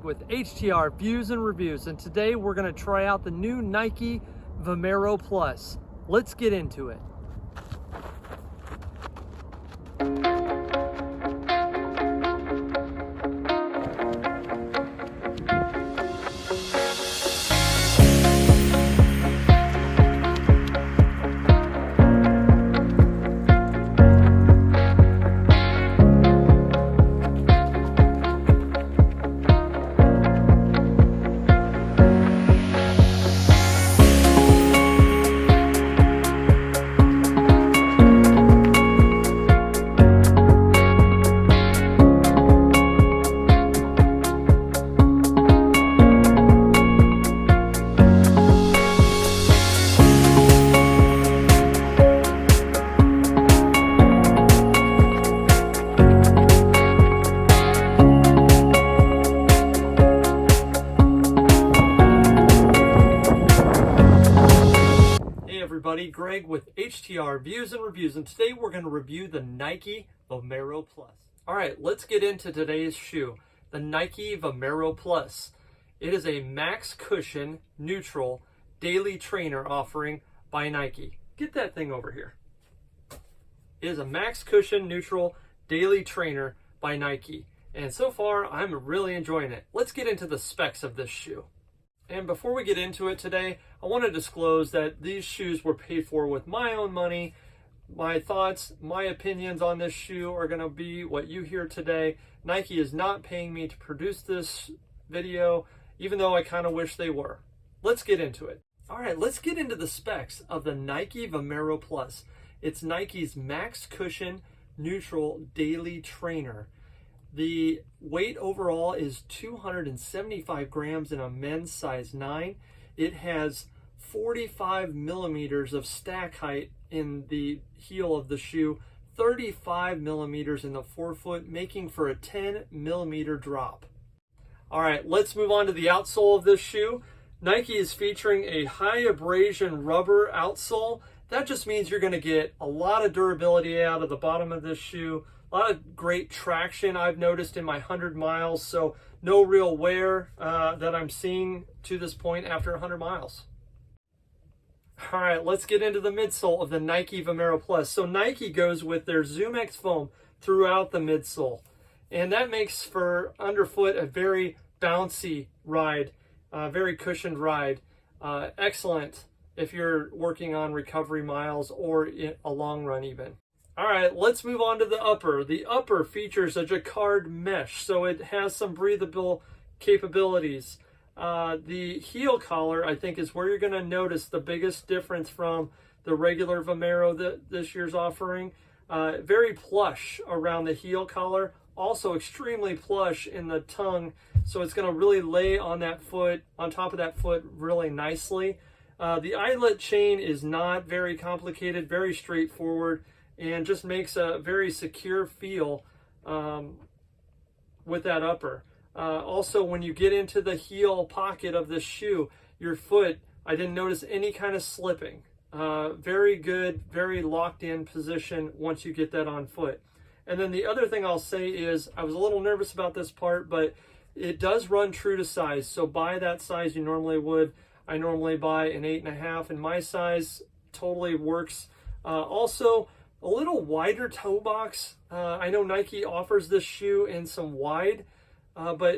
Greg with HTR Views and Reviews, and today we're going to try out the new Nike Vomero Plus. Let's get into it. Everybody, Greg with HTR Views and Reviews, and today we're going to review the Nike Vomero Plus. All right, let's get into today's shoe, the Nike Vomero Plus. It is a max cushion neutral daily trainer offering by Nike. Get that thing over here. It is a max cushion neutral daily trainer by Nike, and so far I'm really enjoying it. Let's get into the specs of this shoe. And before we get into it today, I want to disclose that these shoes were paid for with my own money. My thoughts, my opinions on this shoe are going to be what you hear today. Nike is not paying me to produce this video, even though I kind of wish they were. Let's get into it. All right, let's get into the specs of the Nike Vomero Plus. It's Nike's max cushion neutral daily trainer. The weight overall is 275 grams in a men's size 9. It has 45 millimeters of stack height in the heel of the shoe, 35 millimeters in the forefoot, making for a 10 millimeter drop. All right, let's move on to the outsole of this shoe. Nike is featuring a high abrasion rubber outsole. That just means you're going to get a lot of durability out of the bottom of this shoe. A lot of great traction I've noticed in my 100 miles, so no real wear that I'm seeing to this point after 100 miles. All right, let's get into the midsole of the Nike Vomero Plus. So Nike goes with their ZoomX foam throughout the midsole, and that makes for underfoot a very bouncy ride, very cushioned ride. Excellent if you're working on recovery miles or in a long run even. All right, let's move on to the upper. The upper features a jacquard mesh, so it has some breathable capabilities. The heel collar, I think, is where you're going to notice the biggest difference from the regular Vomero that this year's offering. Very plush around the heel collar, also extremely plush in the tongue, so it's going to really lay on that foot, on top of that foot really nicely. The eyelet chain is not very complicated, very straightforward, and just makes a very secure feel with that upper. Also, when you get into the heel pocket of this shoe, your foot, I didn't notice any kind of slipping. Very good, very locked in position once you get that on foot. And then the other thing I'll say is, I was a little nervous about this part, but it does run true to size. So buy that size you normally would. I normally buy an 8.5, and my size totally works. Also, a little wider toe box. I know Nike offers this shoe in some wide, but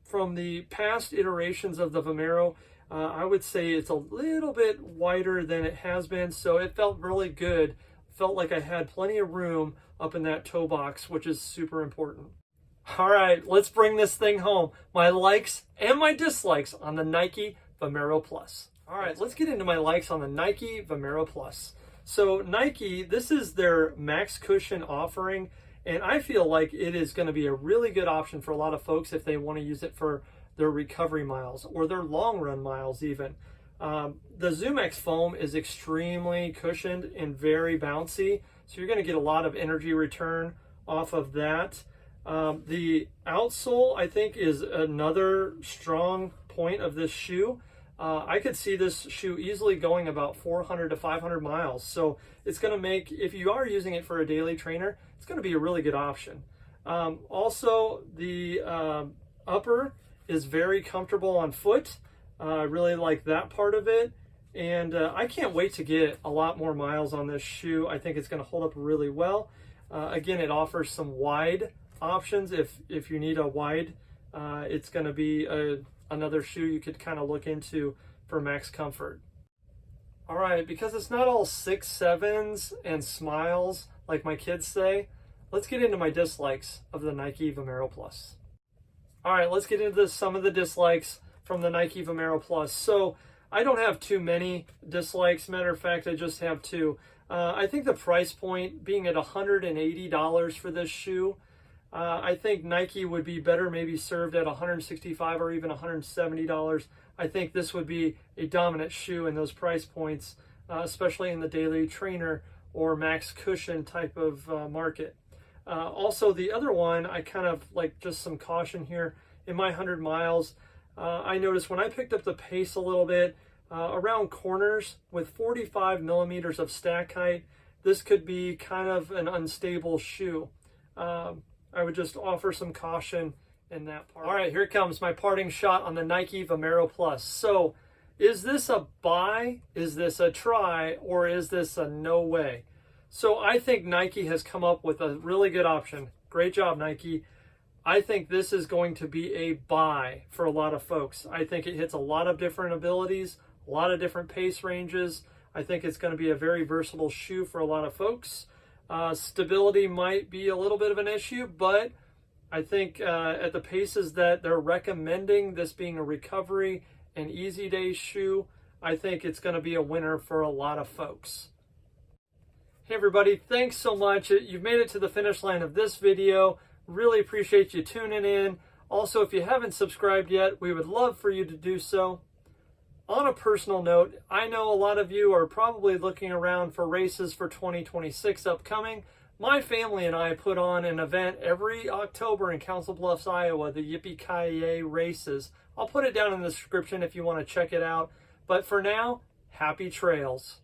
from the past iterations of the Vomero, I would say it's a little bit wider than it has been, so it felt really good. Felt like I had plenty of room up in that toe box, which is super important. All right, let's bring this thing home. My likes and my dislikes on the Nike Vomero Plus. All right, let's get into my likes on the Nike Vomero Plus. So Nike, this is their max cushion offering, and I feel like it is going to be a really good option for a lot of folks if they want to use it for their recovery miles or their long run miles even. The ZoomX foam is extremely cushioned and very bouncy, so you're going to get a lot of energy return off of that. The outsole, I think, is another strong point of this shoe. I could see this shoe easily going about 400 to 500 miles. So it's going to make, if you are using it for a daily trainer, it's going to be a really good option. Also, the upper is very comfortable on foot. I really like that part of it. And I can't wait to get a lot more miles on this shoe. I think it's going to hold up really well. Again, it offers some wide options. If you need a wide, it's going to be another shoe you could kind of look into for max comfort. All right, because it's not all 6.7s and smiles like my kids say, let's get into my dislikes of the Nike Vomero Plus. All right, let's get into some of the dislikes from the Nike Vomero Plus. So I don't have too many dislikes. Matter of fact, I just have two. I think the price point being at $180 for this shoe, I think Nike would be better maybe served at $165 or even $170. I think this would be a dominant shoe in those price points, especially in the daily trainer or max cushion type of market. Also, the other one, I kind of like just some caution here. In my 100 miles, I noticed when I picked up the pace a little bit, around corners with 45 millimeters of stack height, this could be kind of an unstable shoe. I would just offer some caution in that part. All right, here comes my parting shot on the Nike Vomero Plus. So is this a buy, is this a try, or is this a no way? So I think Nike has come up with a really good option. Great job, Nike. I think this is going to be a buy for a lot of folks. I think it hits a lot of different abilities, a lot of different pace ranges. I think it's going to be a very versatile shoe for a lot of folks. Stability might be a little bit of an issue, but I think at the paces that they're recommending, this being a recovery and easy day shoe, I think it's going to be a winner for a lot of folks. Hey everybody, thanks so much. You've made it to the finish line of this video. Really appreciate you tuning in. Also, if you haven't subscribed yet, we would love for you to do so. On a personal note, I know a lot of you are probably looking around for races for 2026 upcoming. My family and I put on an event every October in Council Bluffs, Iowa, the Yippee-Ki-Yay Races. I'll put it down in the description if you want to check it out. But for now, happy trails.